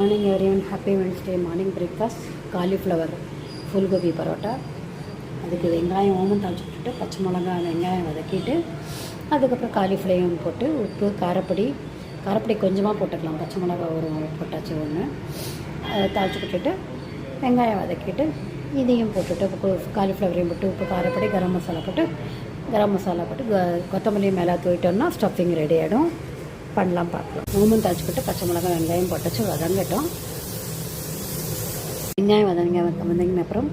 Morning everyone, happy Wednesday. Morning breakfast cauliflower full gobi parotta. அதுக்கு வெங்காயம் ஓமம் தாளிச்சு விட்டுட்டு பச்சை மிளகாய் வெங்காயம் வதக்கிட்டு அதுக்கப்புறம் காலிஃப்ளவரையும் போட்டு உப்பு காரப்பொடி கொஞ்சமாக போட்டுக்கலாம். பச்சை மிளகாய் ஒரு போட்டாச்சு ஒன்று. அதை தாளிச்சு விட்டுட்டு வெங்காயம் வதக்கிட்டு இதையும் போட்டுட்டு காலிஃப்ளவரையும் போட்டு உப்பு காரப்பொடி கரம் மசாலா போட்டு கொத்தமல்லி மேலே தூவிட்டோம்னா ஸ்டஃபிங் ரெடி ஆகிடும். பண்ணலாம், பார்க்கலாம். ஓமம் தாளிச்சுக்கிட்டு பச்சை மிளகாய் வெங்காயம் போட்டாச்சு வதங்கட்டும். வெங்காயம் வதங்கின அப்புறம்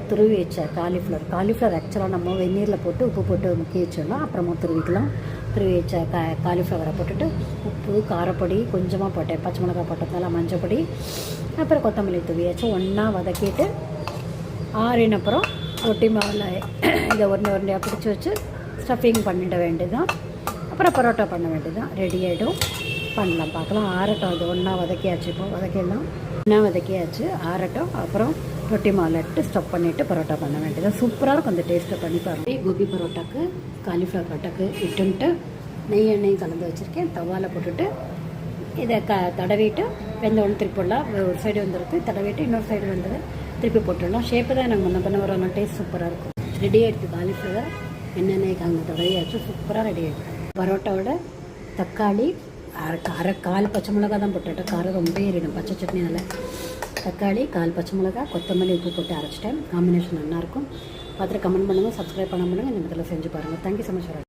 துருவி வச்ச காலிஃப்ளவர் ஆக்சுவலாக நம்ம வெந்நீரில் போட்டு உப்பு போட்டு முக்கி வச்சிடலாம். அப்புறமா துருவி வச்ச காலிஃப்ளவரை போட்டுட்டு உப்பு காரப்பொடி கொஞ்சமாக போட்டேன். பச்சை மிளகாய் போட்டதுனால மஞ்சள் பொடி அப்புறம் கொத்தமல்லி தூவியாச்சு ஒன்றா வதக்கிட்டு ஆறின அப்புறம் ரொட்டி மாவில் இதை உருண்டையாக பிடிச்சி வச்சு ஸ்டஃபிங் பண்ணிட வேண்டியதுதான். அப்புறம் பரோட்டா பண்ண வேண்டியதுதான். ரெடி ஆகிடும். பண்ணலாம், பார்க்கலாம். ஆறட்டும். அது ஒன்றா வதக்கியாச்சு. இப்போ வதக்கியாச்சு ஆறட்டும். அப்புறம் ரொட்டி மாவில் இட்டு ஸ்டஃப் பண்ணிவிட்டு பரோட்டா பண்ண வேண்டியது. சூப்பராக இருக்கும். அந்த டேஸ்ட்டை பண்ணி பாருங்கள். கோபி பரோட்டாக்கு காலிஃப்ளவர் பரோட்டாக்கு இட்டுன்ட்டு எண்ணெயும் கலந்து வச்சுருக்கேன். தவாவில் போட்டுட்டு இதை தடவிட்டு வெந்தோடனே திருப்பி போடலாம். ஒரு சைடு வந்துருக்கு, தடவிட்டு இன்னொரு சைடு வந்தது திருப்பி போட்டுடலாம். ஷேப்பு தான் எனக்கு முன்ன பண்ண வரோம். டேஸ்ட் சூப்பராக இருக்கும். ரெடி ஆகிடுது காலிஃப்ளவர். எண்ணெய் கலந்து தடவியாச்சு. சூப்பராக ரெடி ஆகிடுது. பரோட்டாவோட தக்காளி கால் பச்சை மிளகா தான் போட்டுட்டேன். காரம் ரொம்ப ஏறிடும் பச்சை சட்னியால். தக்காளி பச்சை மிளகா கொத்தமல்லி உப்பு போட்டு அரைச்சிட்டேன். காம்பினேஷன் நல்லாயிருக்கும். பார்த்துட்டு கமெண்ட் பண்ணுங்கள், சப்ஸ்கிரைப் பண்ண பண்ணுங்கள். இந்த இடத்துல செஞ்சு பாருங்கள். Thank you so much.